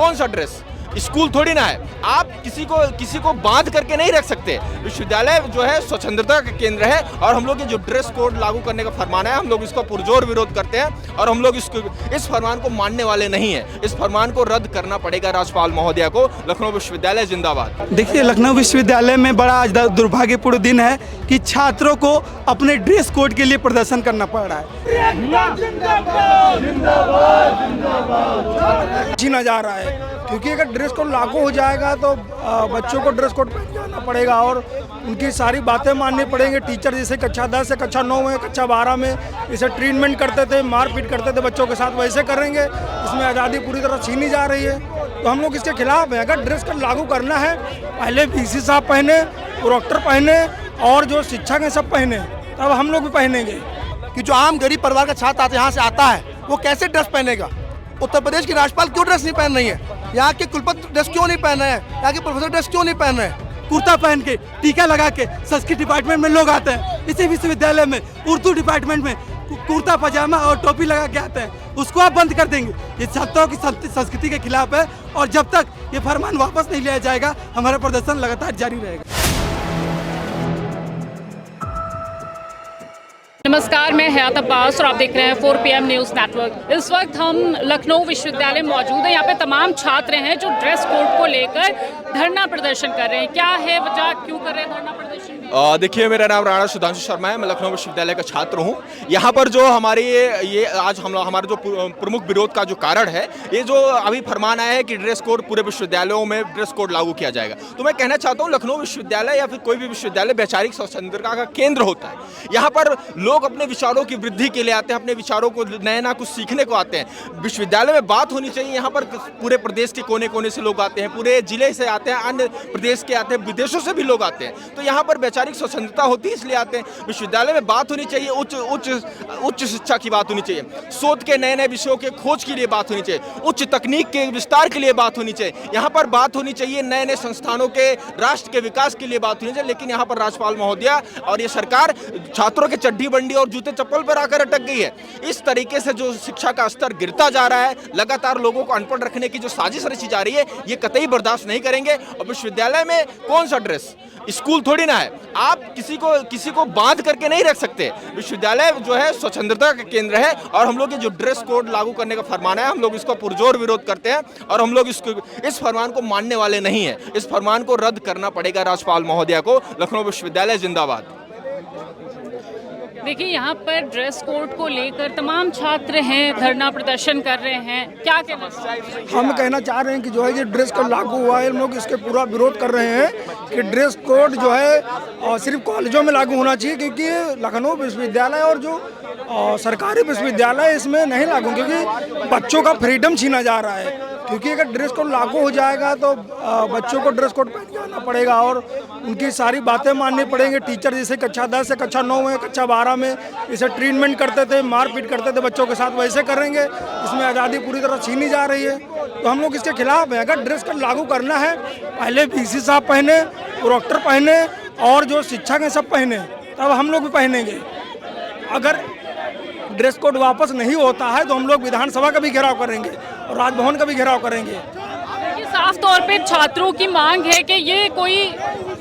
कौन सा dress? School थोड़ी ना है। आप किसी को बांध करके नहीं रख सकते। विश्वविद्यालय जो है स्वतंत्रता का केंद्र है और हम लोग ये जो ड्रेस कोड लागू करने का फरमान है, हम लोग इसका पुरजोर विरोध करते हैं और हम लोग इस फरमान को मानने वाले नहीं हैं। इस फरमान को रद्द करना पड़ेगा राज्यपाल महोदया को। लखनऊ विश्वविद्यालय जिंदाबाद। देखिए, लखनऊ विश्वविद्यालय में बड़ा आज दुर्भाग्यपूर्ण दिन है कि छात्रों को अपने ड्रेस कोड के लिए प्रदर्शन करना पड़ रहा है। जीना जा रहा है क्योंकि अगर ड्रेस कोड लागू हो जाएगा तो बच्चों को ड्रेस कोड पहन जाना पड़ेगा और उनकी सारी बातें माननी पड़ेंगी। टीचर जैसे कक्षा 10 से कक्षा 9 में, कक्षा 12 में जैसे ट्रीटमेंट करते थे, मारपीट करते थे बच्चों के साथ, वैसे करेंगे। इसमें आज़ादी पूरी तरह छीनी जा रही है, तो हम लोग इसके खिलाफ हैं। अगर ड्रेस कोड लागू करना है, पहले वीसी साहब पहने, प्रोक्टर पहने और जो शिक्षक हैं सब पहने, तब हम लोग भी पहनेंगे। कि जो आम गरीब परिवार का छात्र यहाँ से आता है वो कैसे ड्रेस पहनेगा? उत्तर प्रदेश की राज्यपाल क्यों ड्रेस नहीं पहन रही है? यहाँ के कुलपति ड्रेस क्यों नहीं पहन रहे हैं? यहाँ के प्रोफेसर ड्रेस क्यों नहीं पहन रहे हैं? कुर्ता पहन के, टीका लगा के संस्कृत डिपार्टमेंट में लोग आते हैं। इसी विश्वविद्यालय में उर्दू डिपार्टमेंट में कुर्ता पजामा और टोपी लगा के आते हैं। उसको आप बंद कर देंगे। ये छात्रों की संस्कृति के खिलाफ है और जब तक ये फरमान वापस नहीं लिया जाएगा, हमारा प्रदर्शन लगातार जारी रहेगा। नमस्कार, मैं हयात अब्बास और आप देख रहे हैं 4 PM न्यूज़ नेटवर्क। इस वक्त हम लखनऊ विश्वविद्यालय में मौजूद हैं। यहाँ पे तमाम छात्र हैं जो ड्रेस कोड को लेकर धरना प्रदर्शन कर रहे हैं। क्या है वजह, क्यों कर रहे हैं धरना प्रदर्शन? देखिए, मेरा नाम राणा सुधांशु शर्मा है। मैं लखनऊ विश्वविद्यालय का छात्र हूँ। यहाँ पर जो हमारी ये आज हमारा जो प्रमुख विरोध का जो कारण है, ये जो अभी फरमान आया है कि ड्रेस कोड पूरे विश्वविद्यालयों में ड्रेस कोड लागू किया जाएगा, तो मैं कहना चाहता हूँ लखनऊ विश्वविद्यालय या फिर कोई भी विश्वविद्यालय वैचारिक स्वतंत्रता का केंद्र होता है। यहाँ पर लोग अपने विचारों की वृद्धि के लिए आते हैं, अपने विचारों को नया कुछ सीखने को आते हैं। विश्वविद्यालय में बात होनी चाहिए। यहाँ पर पूरे प्रदेश के कोने कोने से लोग आते हैं, पूरे जिले से आते हैं, अन्य प्रदेश के आते हैं, विदेशों से भी लोग आते हैं। तो यहाँ पर वैचारिक स्वतंत्रता होती है, इसलिए आते हैं। विश्वविद्यालय में बात होनी चाहिए, उच्च शिक्षा की बात होनी चाहिए, शोध के नए विषयों के खोज के लिए बात होनी चाहिए, उच्च तकनीक के विस्तार के लिए बात होनी चाहिए। यहाँ पर बात होनी चाहिए नए संस्थानों के, राष्ट्र के विकास के लिए बात होनी चाहिए। लेकिन यहाँ पर राज्यपाल महोदया और ये सरकार छात्रों के चड्डी बंडी और जूते चप्पल पर आकर अटक गई है। इस तरीके से जो शिक्षा का स्तर गिरता जा रहा है, लगातार लोगों को अनपढ़ रखने की जो साजिश रची जा रही है, ये कतई बर्दाश्त नहीं करेंगे। और विश्वविद्यालय में कौन सा ड्रेस? स्कूल थोड़ी ना है। आप किसी को बांध करके नहीं रख सकते। विश्वविद्यालय जो है स्वतंत्रता का केंद्र है और हम लोग ये जो ड्रेस कोड लागू करने का फरमान है, हम लोग इसका पुरजोर विरोध करते हैं और हम लोग इस फरमान को मानने वाले नहीं हैं। इस फरमान को रद्द करना पड़ेगा राज्यपाल महोदया को। लखनऊ विश्वविद्यालय जिंदाबाद। देखिए, यहाँ पर ड्रेस कोड को लेकर तमाम छात्र हैं, धरना प्रदर्शन कर रहे हैं। क्या कहना चाहिए? हम कहना चाह रहे हैं कि जो है ये ड्रेस कोड लागू हुआ है, हम लोग इसके पूरा विरोध कर रहे हैं कि ड्रेस कोड जो है सिर्फ कॉलेजों में लागू होना चाहिए, क्योंकि लखनऊ विश्वविद्यालय और जो सरकारी विश्वविद्यालय इसमें नहीं लागू, क्योंकि बच्चों का फ्रीडम छीना जा रहा है। क्योंकि अगर ड्रेस कोड लागू हो जाएगा तो बच्चों को ड्रेस कोड पहन जाना पड़ेगा और उनकी सारी बातें माननी पड़ेंगी। टीचर जैसे कक्षा 10 से कक्षा 9 में, कक्षा 12 में जैसे ट्रीटमेंट करते थे, मारपीट करते थे बच्चों के साथ, वैसे करेंगे। इसमें आज़ादी पूरी तरह छीनी जा रही है, तो हम लोग इसके खिलाफ हैं। अगर ड्रेस कोड लागू करना है, पहले वीसी साहब पहने, प्रोक्टर पहने और जो शिक्षक हैं सब पहने, तब हम लोग भी पहनेंगे। अगर ड्रेस कोड वापस नहीं होता है तो हम लोग विधानसभा का भी घेराव करेंगे और राजभवन का भी घेराव करेंगे। साफ तौर पे छात्रों की मांग है कि ये कोई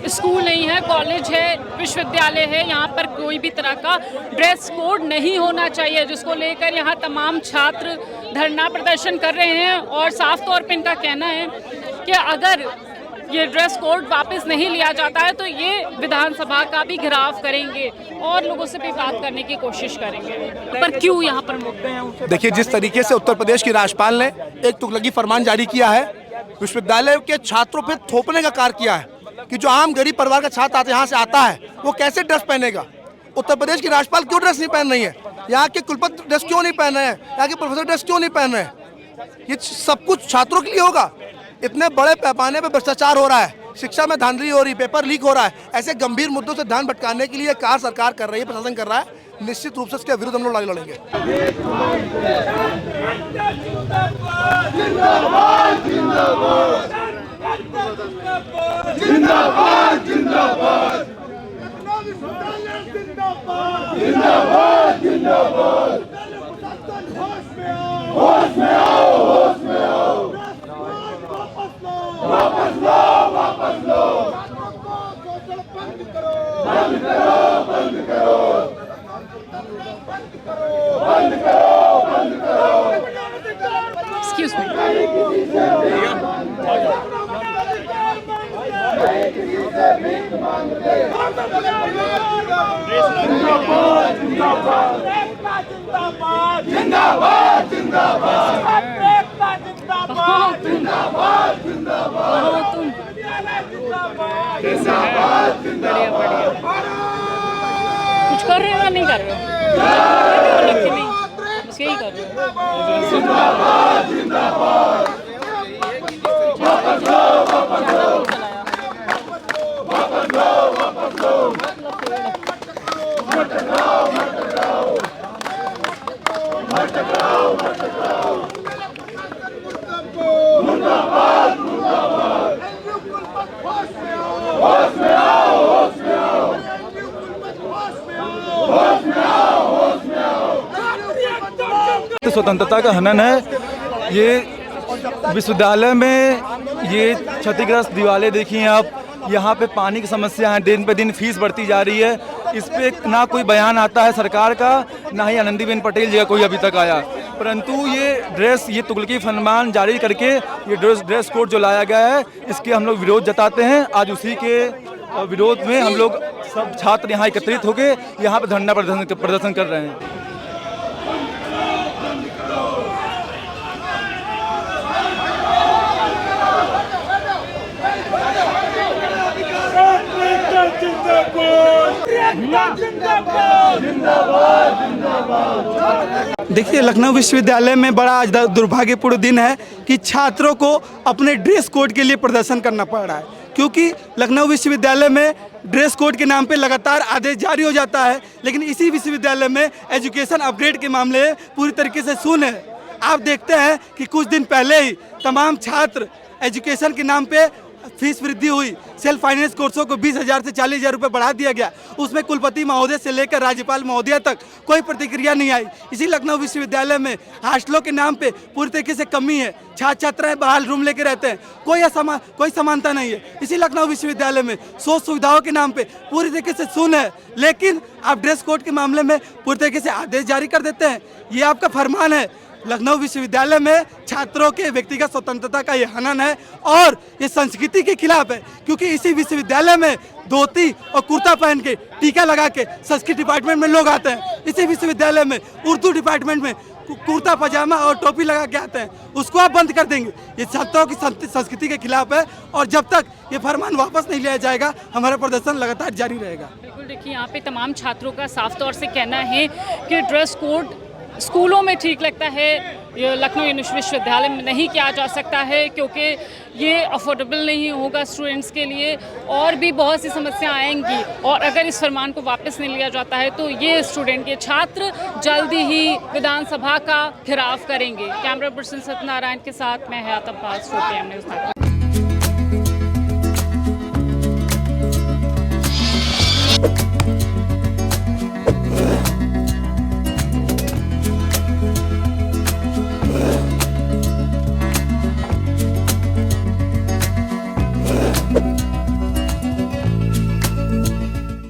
स्कूल नहीं है, कॉलेज है, विश्वविद्यालय है। यहाँ पर कोई भी तरह का ड्रेस कोड नहीं होना चाहिए, जिसको लेकर यहाँ तमाम छात्र धरना प्रदर्शन कर रहे हैं। और साफ तौर पे इनका कहना है कि अगर ये ड्रेस कोड वापस नहीं लिया जाता है तो ये विधानसभा का भी घेराव करेंगे और लोगों से भी बात करने की कोशिश करेंगे। पर क्यों यहाँ पर मुद्दे हैं? देखिए, जिस तरीके से उत्तर प्रदेश की राज्यपाल ने एक तुगलकी फरमान जारी किया है, विश्वविद्यालय के छात्रों पर थोपने का कार्य किया है कि जो आम गरीब परिवार का छात्र यहाँ से आता है वो कैसे ड्रेस पहनेगा? उत्तर प्रदेश की राज्यपाल क्यों ड्रेस नहीं पहन रही है? यहाँ के कुलपति ड्रेस क्यों नहीं पहन रहे हैं? यहाँ के प्रोफेसर ड्रेस क्यों नहीं पहन रहे हैं? ये सब कुछ छात्रों के लिए होगा? इतने बड़े पैमाने पर भ्रष्टाचार हो रहा है, शिक्षा में धांधली हो रही, पेपर लीक हो रहा है। ऐसे गंभीर मुद्दों से ध्यान भटकाने के लिए कार्य सरकार कर रही है, प्रशासन कर रहा है। निश्चित रूप से इसके विरुद्ध हम लोग लड़ाई लड़ेंगे। जिंदाबाद जिंदाबाद जिंदाबाद जिंदाबाद होश में आओ होश में आओ। जिंदाबाद जिंदाबाद कहाँ तुम? बढ़िया बढ़िया। कुछ कर रहे हो या नहीं कर रहे हो? लग के नहीं, बस यही कर रहे स्वतंत्रता का हनन है। ये विश्वविद्यालय में ये क्षतिग्रस्त दीवारें देखिए आप, यहाँ पे पानी की समस्या है, दिन पे दिन फीस बढ़ती जा रही है। इस पे ना कोई बयान आता है सरकार का, ना ही आनंदीबेन पटेल जी का कोई अभी तक आया। परंतु ये तुगलकी फरमान जारी करके ये ड्रेस कोड जो लाया गया है, इसके हम लोग विरोध जताते हैं। आज उसी के विरोध में हम लोग सब छात्र यहाँ एकत्रित होकर यहाँ पे धरना प्रदर्शन कर रहे हैं। देखिए, लखनऊ विश्वविद्यालय में बड़ा आज दुर्भाग्यपूर्ण दिन है कि छात्रों को अपने ड्रेस कोड के लिए प्रदर्शन करना पड़ रहा है, क्योंकि लखनऊ विश्वविद्यालय में ड्रेस कोड के नाम पे लगातार आदेश जारी हो जाता है, लेकिन इसी विश्वविद्यालय में एजुकेशन अपग्रेड के मामले पूरी तरीके से शून्य है। आप देखते हैं कि कुछ दिन पहले ही तमाम छात्र एजुकेशन के नाम पे फीस वृद्धि हुई, सेल्फ फाइनेंस कोर्सों को 20,000 से 40,000 रुपये बढ़ा दिया गया। उसमें कुलपति महोदय से लेकर राज्यपाल महोदय तक कोई प्रतिक्रिया नहीं आई। इसी लखनऊ विश्वविद्यालय में हॉस्टलों के नाम पे पूरी तरीके से कमी है, छात्र छात्राएं बाहर रूम लेके रहते हैं, कोई समानता नहीं है। इसी लखनऊ विश्वविद्यालय में सोच सुविधाओं के नाम पे पूरी तरीके से शून्य है, लेकिन आप ड्रेस कोड के मामले में पूरी तरीके से आदेश जारी कर देते हैं। ये आपका फरमान है। लखनऊ विश्वविद्यालय में छात्रों के व्यक्तिगत स्वतंत्रता का ये हनन है और ये संस्कृति के खिलाफ है, क्योंकि इसी विश्वविद्यालय में धोती और कुर्ता पहन के टीका लगा के संस्कृत डिपार्टमेंट में लोग आते हैं। इसी विश्वविद्यालय में उर्दू डिपार्टमेंट में कुर्ता पजामा और टोपी लगा के आते हैं, उसको आप बंद कर देंगे। ये छात्रों की संस्कृति के खिलाफ है और जब तक ये फरमान वापस नहीं लिया जाएगा हमारा प्रदर्शन लगातार जारी रहेगा। बिल्कुल, देखिए यहाँ पे तमाम छात्रों का साफ तौर से कहना है कि ड्रेस कोड स्कूलों में ठीक लगता है, ये लखनऊ विश्वविद्यालय में नहीं किया जा सकता है, क्योंकि ये अफोर्डेबल नहीं होगा स्टूडेंट्स के लिए और भी बहुत सी समस्या आएंगी। और अगर इस फरमान को वापस नहीं लिया जाता है तो ये स्टूडेंट के छात्र जल्दी ही विधानसभा का घेराव करेंगे। कैमरा पर्सन सत्यनारायण के साथ मैं हयात अब्बास, 4PM न्यूज़।